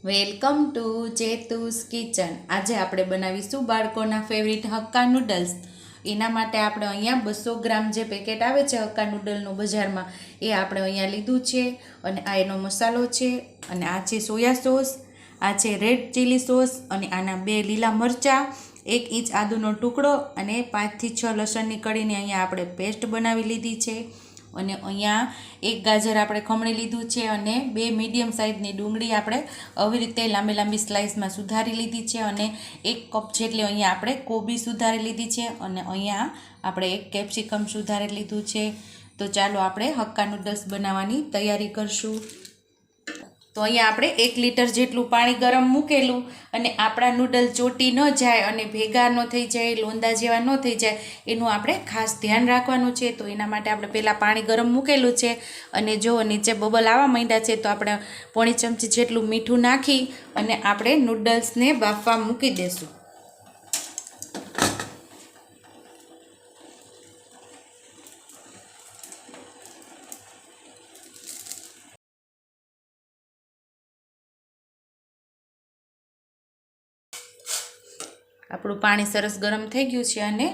Welcome to ચેતુસ kitchen. આજે આપણે બનાવીશું બાળકોના ફેવરિટ હક્કા નૂડલ્સ। એના માટે આપણે અહીંયા 200 ગ્રામ જે પેકેટ આવે છે હક્કા નૂડલનું બજારમાં એ આપણે અહીંયા લીધું છે। અને આ એનો મસાલો છે, અને આ છે સોયા સોસ, આ છે રેડ ચીલી સોસ, અને આના 2 લીલા મરચાં, 1 ઇંચ આદુનો ટુકડો, અને 5 થી 6 લસણની કળીની અહીંયા આપણે પેસ્ટ બનાવી લીધી છે। અને અહીંયા 1 ગાજર આપણે ખમણી લીધું છે, અને 2 મીડિયમ સાઇઝની ડુંગળી આપણે આવી રીતે લાંબી લાંબી સ્લાઇસમાં સુધારી લીધી છે, અને 1 કપ જેટલી અહીંયા આપણે કોબી સુધારી લીધી છે, અને અહીંયા આપણે 1 કેપ્સિકમ સુધારી લીધું છે। તો ચાલો આપણે હક્કા નૂડલ્સ બનાવવાની તૈયારી કરશું। તો અહીંયા આપણે 1 લીટર જેટલું પાણી ગરમ મૂકેલું, અને આપણા નૂડલ ચોટી ન જાય અને ભેગા ન થઈ જાય, લોંદા જેવા ન થઈ જાય, એનું આપણે ખાસ ધ્યાન રાખવાનું છે। તો એના માટે આપણે પહેલાં પાણી ગરમ મૂકેલું છે, અને જો નીચે બબલ આવવા માંડ્યા છે તો આપણે પોણી ચમચી જેટલું મીઠું નાખી અને આપણે નૂડલ્સને બાફવા મૂકી દઈશું। આપણું પાણી સરસ ગરમ થઈ ગયું છે, અને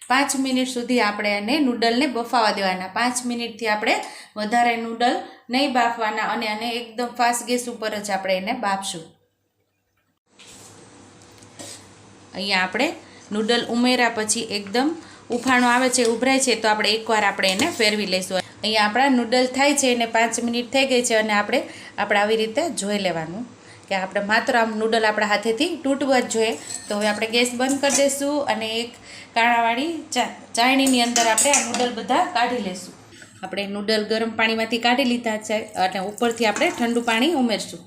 5 મિનિટ સુધી આપણે એને નૂડલને બફાવા દેવાના। 5 મિનિટથી આપણે વધારે નૂડલ નહીં બાફવાના, અને આને એકદમ ફાસ્ટ ગેસ ઉપર જ આપણે એને બાફશું। અહીંયા આપણે નૂડલ ઉમેર્યા પછી એકદમ ઉફાણો આવે છે, ઉભરાય છે, તો આપણે એકવાર આપણે એને ફેરવી લઈશું। અહીંયા આપણા નૂડલ થાય છે એને 5 મિનિટ થઈ ગઈ છે, અને આપણે આવી રીતે જોઈ લેવાનું કે આપણે માત્ર આમ નૂડલ આપણા હાથેથી તૂટવા જ જોઈએ। તો હવે આપણે ગેસ બંધ કરી દઈશું, અને એક કાણાવાળી ચાળણીની અંદર આપણે આ નૂડલ બધા કાઢી લઈશું। આપણે નૂડલ ગરમ પાણીમાંથી કાઢી લીધા છે, અને ઉપરથી આપણે ઠંડુ પાણી ઉમેરશું,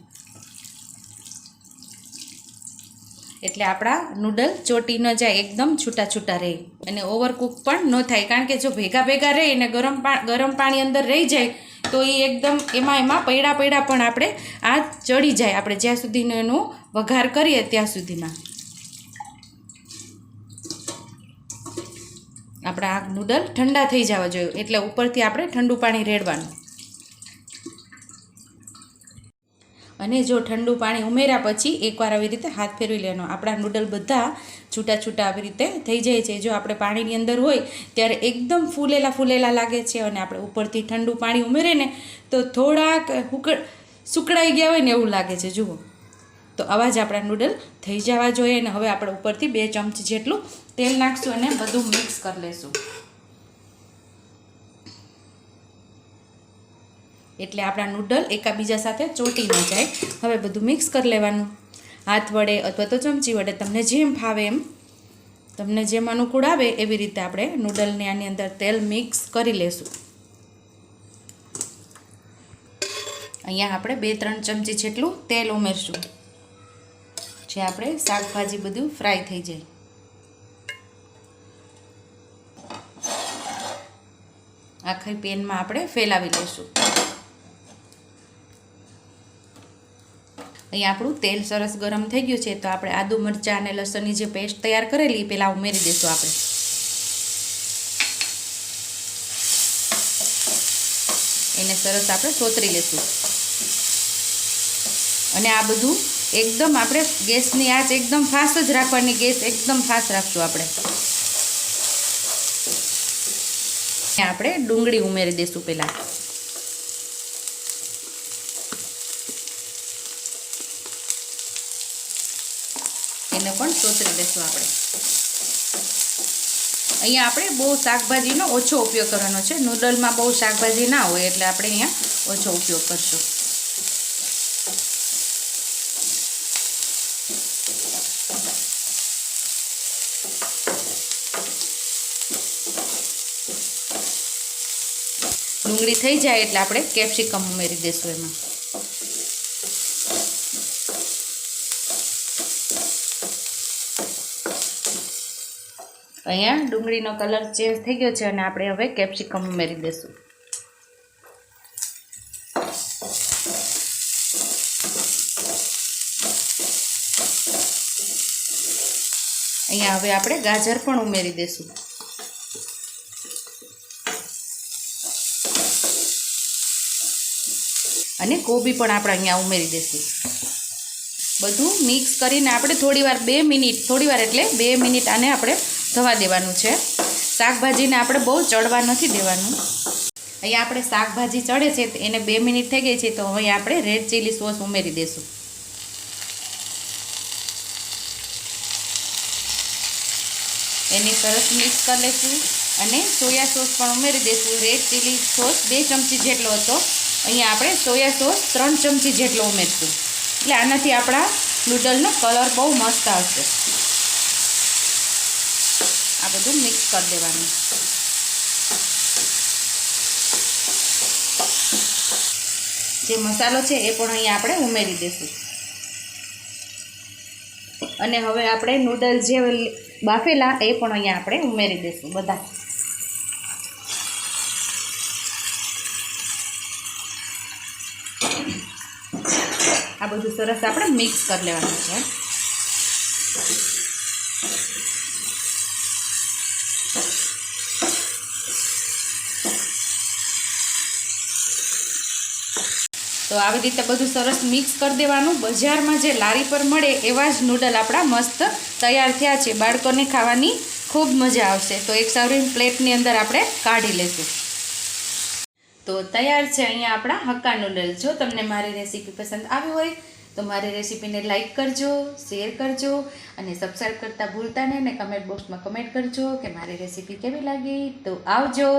એટલે આપણા નૂડલ ચોટી ન જાય, એકદમ છૂટા છૂટા રહે, અને ઓવરકુક પણ ન થાય। કારણ કે જો ભેગા ભેગા રહે અને ગરમ પાણી અંદર રહી જાય તો એ એકદમ એમાં પૈડા પણ આપણે આ ચડી જાય, આપણે જ્યાં સુધીનો એનો વઘાર કરીએ ત્યાં સુધીમાં। આપણા આ નૂડલ ઠંડા થઈ જવા જોઈએ, એટલે ઉપરથી આપણે ઠંડુ પાણી રેડવાનું, અને જો ઠંડુ પાણી ઉમેર્યા પછી એકવાર આવી રીતે હાથ ફેરવી લેવાનો। આપણા નૂડલ બધા છૂટા છૂટા આવી રીતે થઈ જાય છે। જો આપણે પાણીની અંદર હોય ત્યારે એકદમ ફૂલેલા લાગે છે, અને આપણે ઉપરથી ઠંડુ પાણી ઉમેરીએ ને તો થોડાક સુકડાઈ ગયા હોય ને એવું લાગે છે। જુઓ, તો આવા જ આપણા નૂડલ થઈ જવા જોઈએ। અને હવે આપણે ઉપરથી 2 ચમચી જેટલું તેલ નાખશું, અને બધું મિક્સ કરી લઈશું, એટલે આપણા નૂડલ એકાબીજા સાથે ચોટી ન જાય। હવે બધું મિક્સ કરી લેવાનું હાથ વડે અથવા તો ચમચી વડે, તમને જેમ ફાવે એમ, તમને જેમ અનુકૂળ આવે એવી રીતે આપણે નૂડલને આની અંદર તેલ મિક્સ કરી લેશું। અહીંયા આપણે 2-3 ચમચી જેટલું તેલ ઉમેરશું, જે આપણે શાકભાજી બધું ફ્રાય થઈ જાય। આખી પેનમાં આપણે ફેલાવી લઈશું। અહીંયા આપણું તેલ સરસ ગરમ થઈ ગયું છે, તો આપણે આદુ મરચાં અને લસણની જે પેસ્ટ તૈયાર કરેલી એ પહેલાં ઉમેરી દઈશું આપણે, એને સરસ આપણે સોતરી લઈશું। અને આ બધું એકદમ આપણે ગેસની આંચ એકદમ ફાસ્ટ જ રાખવાની, ગેસ એકદમ ફાસ્ટ રાખશું આપણે ડુંગળી ઉમેરી દઈશું પહેલાં, એને પણ સોતરી દઈશું આપણે। અહીંયા આપણે બહુ શાકભાજીનો ઓછો ઉપયોગ કરવાનો છે, નૂડલમાં બહુ શાકભાજી ના હોય એટલે આપણે અહીંયા ઓછો ઉપયોગ કરશું। ડુંગળી થઈ જાય એટલે આપણે કેપ્સિકમ ઉમેરી દઈશું એમાં। અહીંયા ડુંગળીનો કલર ચેન્જ થઈ ગયો છે, અને આપણે હવે કેપ્સિકમ ઉમેરી દઈશું। અહીંયા હવે આપણે ગાજર પણ ઉમેરી દઈશું। અને કોબી પણ આપણે અહીંયા ઉમેરી દઈશું। બધું મિક્સ કરીને આપણે થોડીવાર 2 મિનિટ એટલે 2 મિનિટ આને આપણે થવા દેવાનું છે. શાકભાજીને આપણે બહુ ચડવા નથી દેવાનું. અહીંયા આપણે શાકભાજી ચડે છે તો એને 2 મિનિટ થઈ ગઈ છે, તો હવે આપણે રેડ ચીલી સોસ ઉમેરી દઈશું. એને સરસ મિક્સ કરી લઈશું અને સોયા સોસ પણ ઉમેરી દઈશું. રેડ ચીલી સોસ 2 ચમચી જેટલો હતો, અહીંયા આપણે સોયા સોસ 3 ચમચી જેટલો ઉમેરીશું. એટલે આનાથી આપણા નૂડલનો કલર બહુ મસ્ત આવશે. આ બધું મિક્સ કરી દેવાનું. જે મસાલો છે એ પણ અહીંયા આપણે ઉમેરી દઈશું. અને હવે આપણે નૂડલ્સ જે બાફેલા એ પણ અહીંયા આપણે ઉમેરી દઈશું બધા. આ બધું સરસ આપણે મિક્સ કરી લેવાનું છે. તો આવી રીતે બધું સરસ મિક્સ કરી દેવાનું. બજારમાં જે લારી પર મળે એવા જ નૂડલ આપણા મસ્ત તૈયાર થયા છે. બાળકોને ખાવાની ખૂબ મજા આવશે. તો એક સર્વિંગ પ્લેટની અંદર આપણે કાઢી લઈશું. તો તૈયાર છે અહીંયા આપણા હક્કા નૂડલ. જો તમને મારી રેસીપી પસંદ આવી હોય તો મારી રેસીપીને લાઇક કરજો, શેર કરજો અને સબસ્ક્રાઈબ કરતાં ભૂલતા નહીં. અને કમેન્ટ બોક્સમાં કમેન્ટ કરજો કે મારી રેસીપી કેવી લાગી. તો આવજો.